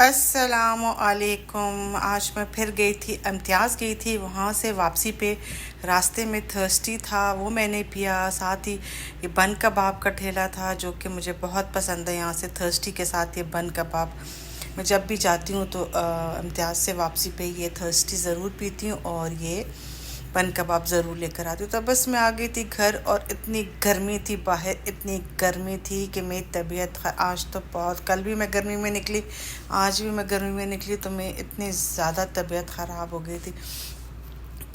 अस्सलामुअलैकुम। आज मैं फिर गई थी, इम्तियाज़ गई थी। वहाँ से वापसी पे रास्ते में थर्स्टी था, वो मैंने पिया। साथ ही ये बन कबाब का ठेला था जो कि मुझे बहुत पसंद है। यहाँ से थर्स्टी के साथ ये बन कबाब मैं जब भी जाती हूँ तो इम्तियाज़ से वापसी पे ये थर्स्टी ज़रूर पीती हूँ और ये बन कबाब ज़रूर लेकर आती हूँ। तो बस मैं आ गई थी घर और इतनी गर्मी थी बाहर, इतनी गर्मी थी कि मेरी तबीयत आज तो बहुत, कल भी मैं गर्मी में निकली, आज भी मैं गर्मी में निकली, तो मैं इतनी ज़्यादा तबीयत ख़राब हो गई थी।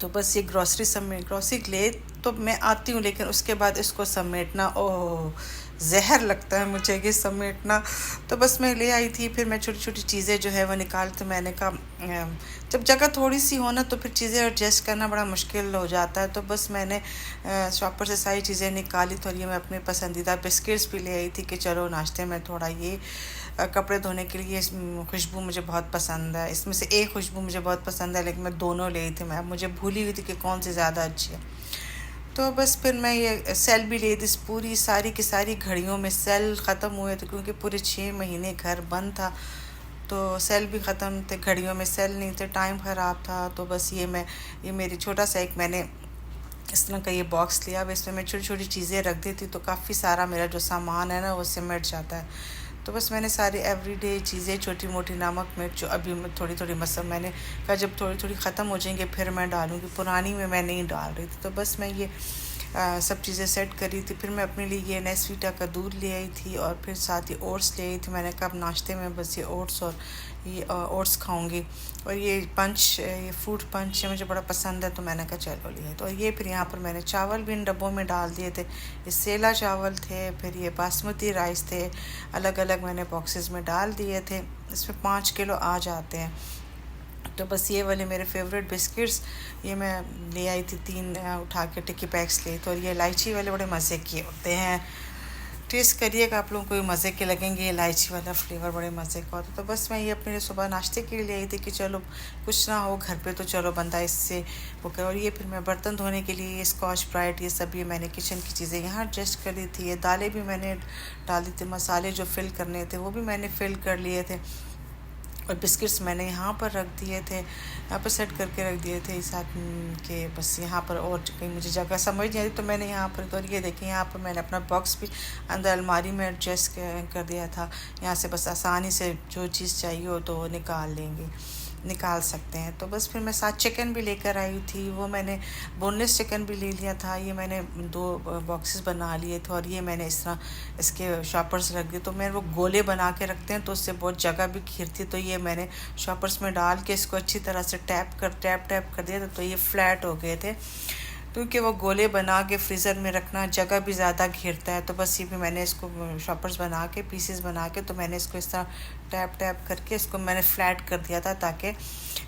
तो बस ये ग्रॉसरी ले तो मैं आती हूँ, लेकिन उसके बाद इसको समेटना, ओह जहर लगता है मुझे ये समेटना। तो बस मैं ले आई थी, फिर मैं छोटी छोटी चीज़ें जो है वो निकाल, तो मैंने कहा जब जगह थोड़ी सी हो ना तो फिर चीज़ें एडजस्ट करना बड़ा मुश्किल हो जाता है। तो बस मैंने शॉपर से सारी चीज़ें निकाली। तो ये मैं अपने पसंदीदा बिस्किट्स भी ले आई थी कि चलो नाश्ते में थोड़ा ये कपड़े धोने के लिए खुशबू मुझे बहुत पसंद है। इसमें से एक खुशबू मुझे बहुत पसंद है, लेकिन मैं दोनों ले आई थी। मैं मुझे भूली हुई थी कि कौन सी ज़्यादा अच्छी है। तो बस फिर मैं ये सेल भी ले थी। पूरी सारी की सारी घड़ियों में सेल ख़त्म हुए थे क्योंकि पूरे 6 महीने घर बंद था, तो सेल भी ख़त्म थे, घड़ियों में सेल नहीं थे, टाइम ख़राब था। तो बस ये मेरी छोटा सा एक मैंने इस तरह का ये बॉक्स लिया। अब इसमें मैं छोटी छोटी चीज़ें रख देती तो काफ़ी सारा मेरा जो सामान है ना वो सिमट जाता है। तो बस मैंने सारी एवरीडे चीज़ें, छोटी मोटी नमक मिर्च जो अभी मैं थोड़ी थोड़ी मैंने कहा जब थोड़ी थोड़ी ख़त्म हो जाएंगे फिर मैं डालूँगी, पुरानी में मैं नहीं डाल रही थी। तो बस मैं ये सब चीज़ें सेट करी थी। फिर मैं अपने लिए ये नेस्वीटा का दूध ले आई थी और फिर साथ ही ओट्स ले आई थी। मैंने कहा अब नाश्ते में बस ये ओट्स और ये ओट्स खाऊंगी। और ये ये फ्रूट पंच मुझे बड़ा पसंद है, तो मैंने कहा चलो लिए। तो ये फिर यहाँ पर मैंने चावल भी इन डब्बों में डाल दिए थे। ये सेला चावल थे, फिर ये बासमती राइस थे, अलग अलग मैंने बॉक्सेस में डाल दिए थे। इसमें 5 किलो आ जाते हैं। तो बस ये वाले मेरे फेवरेट बिस्किट्स ये मैं ले आई थी, 3 उठा के टिक्की पैक्स लिए। तो ये इलायची वाले बड़े मज़े के होते हैं, टेस्ट करिएगा, आप लोगों को मज़े के लगेंगे। ये इलायची वाला फ्लेवर बड़े मज़े का होता है। तो बस मैं ये अपने लिए सुबह नाश्ते के लिए ले आई थी कि चलो कुछ ना हो घर पे तो चलो बंदा इससे वो करे। और ये फिर मैं बर्तन धोने के लिए ये स्कॉच ब्राइट ये सब ये मैंने किचन की चीज़ें यहाँ एडजस्ट कर ली थी। ये दालें भी मैंने डाल दी थी, मसाले जो फिल करने थे वो भी मैंने फिल कर लिए थे। और बिस्किट्स मैंने यहाँ पर रख दिए थे, यहाँ पर सेट करके रख दिए थे साथ के। बस यहाँ पर और कहीं मुझे जगह समझ नहीं आई तो मैंने यहाँ पर, तो ये देखिए यहाँ पर मैंने अपना बॉक्स भी अंदर अलमारी में एडजस्ट कर दिया था। यहाँ से बस आसानी से जो चीज़ चाहिए हो तो निकाल सकते हैं। तो बस फिर मैं साथ चिकन भी लेकर आई थी, वो मैंने बोनलेस चिकन भी ले लिया था। ये मैंने 2 बॉक्सेस बना लिए थे और ये मैंने इस तरह इसके शॉपर्स रख दिए। तो मैं वो गोले बना के रखते हैं तो उससे बहुत जगह भी घिरती, तो ये मैंने शॉपर्स में डाल के इसको अच्छी तरह से टैप कर दिया था, तो ये फ्लैट हो गए थे। क्योंकि वो गोले बना के फ्रीज़र में रखना जगह भी ज़्यादा घेरता है। तो बस ये भी मैंने इसको शॉपर्स बना के पीसेस बना के, तो मैंने इसको इस तरह टैप करके इसको मैंने फ्लैट कर दिया था, ताकि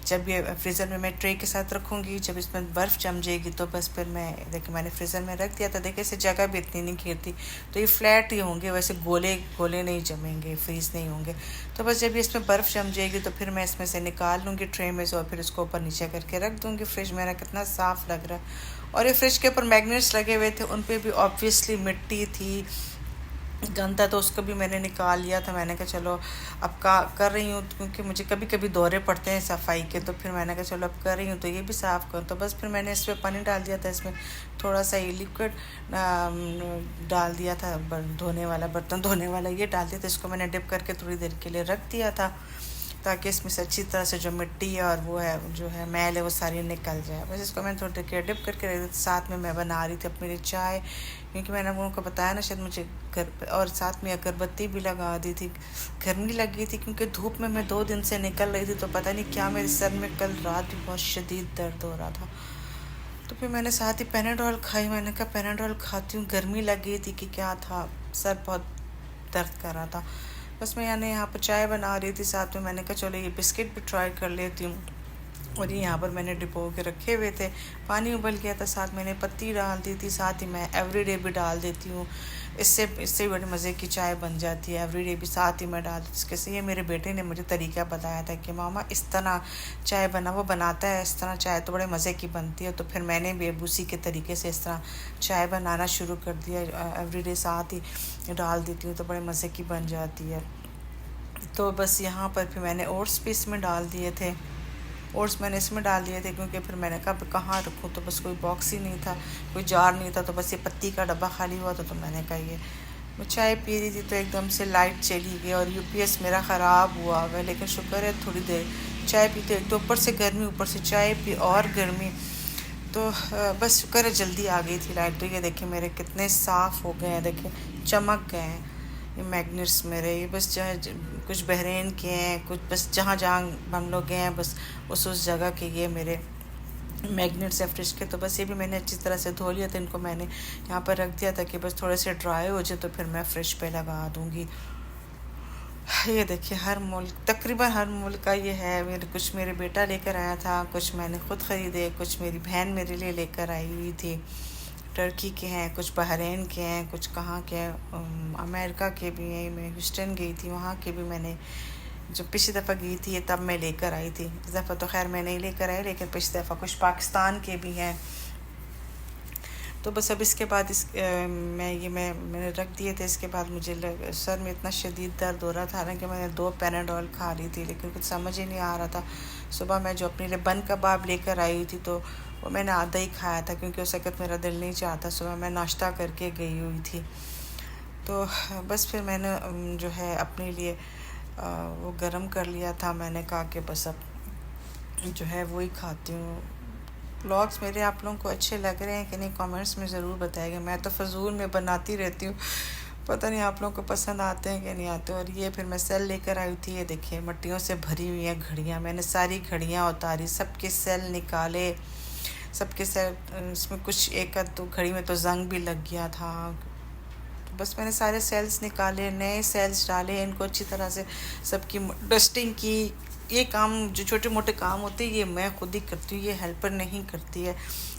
जब ये फ्रीज़र में मैं ट्रे के साथ रखूँगी, जब इसमें बर्फ़ जम जाएगी तो बस फिर मैं देखिए मैंने फ्रीज़र में रख दिया था। देखिए इससे जगह भी इतनी नहीं घेरती, तो ये फ्लैट ही होंगे, वैसे गोले गोले नहीं जमेंगे, फ्रीज़ नहीं होंगे। तो बस जब इसमें बर्फ़ जम जाएगी तो फिर मैं इसमें से निकाल लूँगी ट्रे में से और फिर इसको ऊपर नीचे करके रख दूँगी। फ्रिज मेरा कितना साफ़ लग रहा है। और ये फ्रिज के ऊपर मैग्नेट्स लगे हुए थे, उन पे भी ऑब्वियसली मिट्टी थी, गंदा, तो उसको भी मैंने निकाल लिया था। मैंने कहा चलो अब कर रही हूँ, क्योंकि मुझे कभी कभी दौरे पड़ते हैं सफाई के, तो फिर मैंने कहा चलो अब कर रही हूँ तो ये भी साफ़ करूँ। तो बस फिर मैंने इस पर पानी डाल दिया था, इसमें थोड़ा सा ये लिक्विड डाल दिया था, बर्तन धोने वाला ये डाल दिया था। इसको मैंने डिप करके थोड़ी देर के लिए रख दिया था, ताकि इसमें से अच्छी तरह से जो मिट्टी है और वो है जो है मैल है वो सारी निकल जाए। बस इसको मैंने थोड़ी देर डिप करके रख दिया। साथ में मैं बना रही थी अपने लिए चाय, क्योंकि मैंने उनको बताया ना शायद मुझे घर, और साथ में अगरबत्ती भी लगा दी थी। गर्मी लगी थी क्योंकि धूप में मैं 2 दिन से निकल रही थी, तो पता नहीं क्या मेरे सर में कल रात भी बहुत शदीद दर्द हो रहा था। तो फिर मैंने साथ ही पैनाडोल खाई। मैंने कहा पैनाडोल खाती हूँ, गर्मी लगी थी कि क्या था, सर बहुत दर्द कर रहा था। बस मैं यहाँ पर चाय बना रही थी, साथ में मैंने कहा चलो ये बिस्किट भी ट्राई कर लेती हूँ। और ये यहाँ पर मैंने डिपो के रखे हुए थे, पानी उबल गया था, साथ मैंने पत्ती डाल दी थी। साथ ही मैं एवरीडे भी डाल देती हूँ, इससे बड़े मज़े की चाय बन जाती है। एवरीडे भी साथ ही मैं डाल देती हूँ। कैसे ये मेरे बेटे ने मुझे तरीका बताया था कि मामा इस तरह चाय वो बनाता है, इस तरह चाय तो बड़े मज़े की बनती है। तो फिर मैंने भी उसी के तरीके से इस तरह चाय बनाना शुरू कर दिया। एवरीडे साथ ही डाल देती हूँ तो बड़े मज़े की बन जाती है। तो बस यहाँ पर फिर मैंने ओट्स भी इसमें डाल दिए थे। ओट्स मैंने इसमें डाल दिए थे क्योंकि फिर मैंने कहा कहाँ रखूँ, तो बस कोई बॉक्स ही नहीं था, कोई जार नहीं था, तो बस ये पत्ती का डब्बा खाली हुआ था। तो मैंने कहा ये मैं चाय पी रही थी तो एकदम से लाइट चली गई और यूपीएस मेरा ख़राब हुआ हुआ है। लेकिन शुक्र है थोड़ी देर चाय पीते, एक तो ऊपर से गर्मी, ऊपर से चाय पी और गर्मी, तो बस शुक्र है जल्दी आ गई थी लाइट। तो ये देखिए मेरे कितने साफ़ हो गए हैं, देखिए चमक गए हैं ये मैग्नेट्स मेरे। ये बस कुछ बहरीन के हैं, कुछ बस जहाँ जहाँ हम लोग गए हैं बस उस जगह के ये मेरे मैग्नेट्स है फ्रिज के। तो बस ये भी मैंने अच्छी तरह से धो लिया था, इनको मैंने यहाँ पर रख दिया था कि बस थोड़े से ड्राई हो जाए तो फिर मैं फ्रिज पे लगा दूँगी। ये देखिए हर मुल्क, तकरीबन हर मुल्क का ये है। कुछ मेरे बेटा लेकर आया था, कुछ मैंने ख़ुद ख़रीदे, कुछ मेरी बहन मेरे लिए लेकर आई हुई थी। टर्की के हैं, कुछ बहरीन के हैं, कुछ कहाँ के हैं, अमेरिका के भी हैं। मैं ह्यूस्टन गई थी, वहाँ के भी मैंने जब पिछली दफ़ा गई थी ये तब मैं लेकर आई थी। इस दफ़ा तो खैर मैं नहीं लेकर आई, लेकिन पिछली दफ़ा कुछ पाकिस्तान के भी हैं। तो बस अब इसके बाद मैंने रख दिए थे। इसके बाद मुझे सर में इतना शदीद दर्द हो रहा था, हालांकि मैंने 2 पैनाडोल खा ली थी, लेकिन कुछ समझ ही नहीं आ रहा था। सुबह मैं जो अपने लिए बन कबाब लेकर आई थी तो वो मैंने आधा ही खाया था, क्योंकि उस वक़्त मेरा दिल नहीं चाहता। सुबह मैं नाश्ता करके गई हुई थी, तो बस फिर मैंने जो है अपने लिए वो गरम कर लिया था। मैंने कहा कि बस अब जो है वही खाती हूँ। व्लॉग्स मेरे आप लोगों को अच्छे लग रहे हैं कि नहीं, कमेंट्स में ज़रूर बताइएगा। मैं तो फ़जूल में बनाती रहती हूँ, पता नहीं आप लोगों को पसंद आते हैं कि नहीं आते। और ये फिर मैं सेल लेकर आई थी, ये देखिए मट्टियों से भरी हुई है घड़ियाँ। मैंने सारी घड़ियाँ उतारी, सबके सेल निकाले, सबके सेल, इसमें कुछ एक आध तो घड़ी में तो जंग भी लग गया था। तो बस मैंने सारे सेल्स निकाले, नए सेल्स डाले, इनको अच्छी तरह से सबकी डस्टिंग की। ये काम जो छोटे मोटे काम होते हैं ये मैं खुद ही करती हूँ, ये हेल्पर नहीं करती है।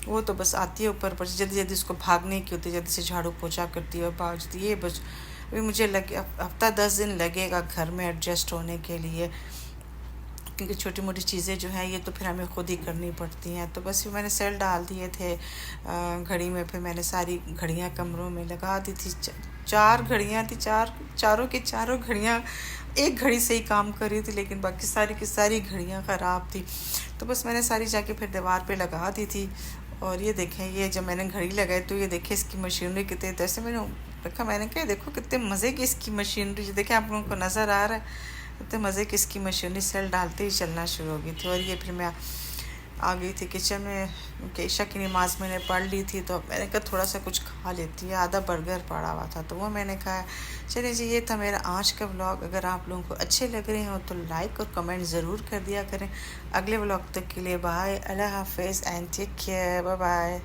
वो तो बस आती है ऊपर पर जल्दी जल्दी उसको भागने की होती है, जल्दी से झाड़ू पोछा करती है और भाग जाती है। बस अभी मुझे लगे हफ्ता 10 दिन लगेगा घर में एडजस्ट होने के लिए, क्योंकि छोटी मोटी चीज़ें जो हैं ये तो फिर हमें खुद ही करनी पड़ती हैं। तो बस फिर मैंने सेल डाल दिए थे घड़ी में। फिर मैंने सारी घड़ियाँ कमरों में लगा दी थी। 4 घड़ियाँ थी, चारों की चारों घड़ियाँ एक घड़ी से ही काम कर रही थी, लेकिन बाकी सारी की सारी घड़ियाँ ख़राब थी। तो बस मैंने सारी जाके फिर दीवार पे लगा दी थी। और ये देखें, ये जब मैंने घड़ी लगाई तो ये देखें इसकी मशीनरी कितने तरह से मैंने रखा। मैंने कहा देखो कितने मज़े की इसकी मशीनरी, जो देखें आप लोगों को नज़र आ रहा है इतने मज़े की इसकी मशीनरी। सेल डालते ही चलना शुरू हो गई थी। और ये फिर मैं आ गई थी किचन में, कि ईशा की नमाज़ मैंने पढ़ ली थी, तो मैंने कहा थोड़ा सा कुछ खा लेती है। आधा बर्गर पड़ा हुआ था तो वो मैंने खाया। चलिए जी, ये था मेरा आज का व्लॉग। अगर आप लोगों को अच्छे लग रहे हो तो लाइक और कमेंट ज़रूर कर दिया करें। अगले व्लॉग तक के लिए बाय, अल्लाह हाफिज़ and take care, bye bye.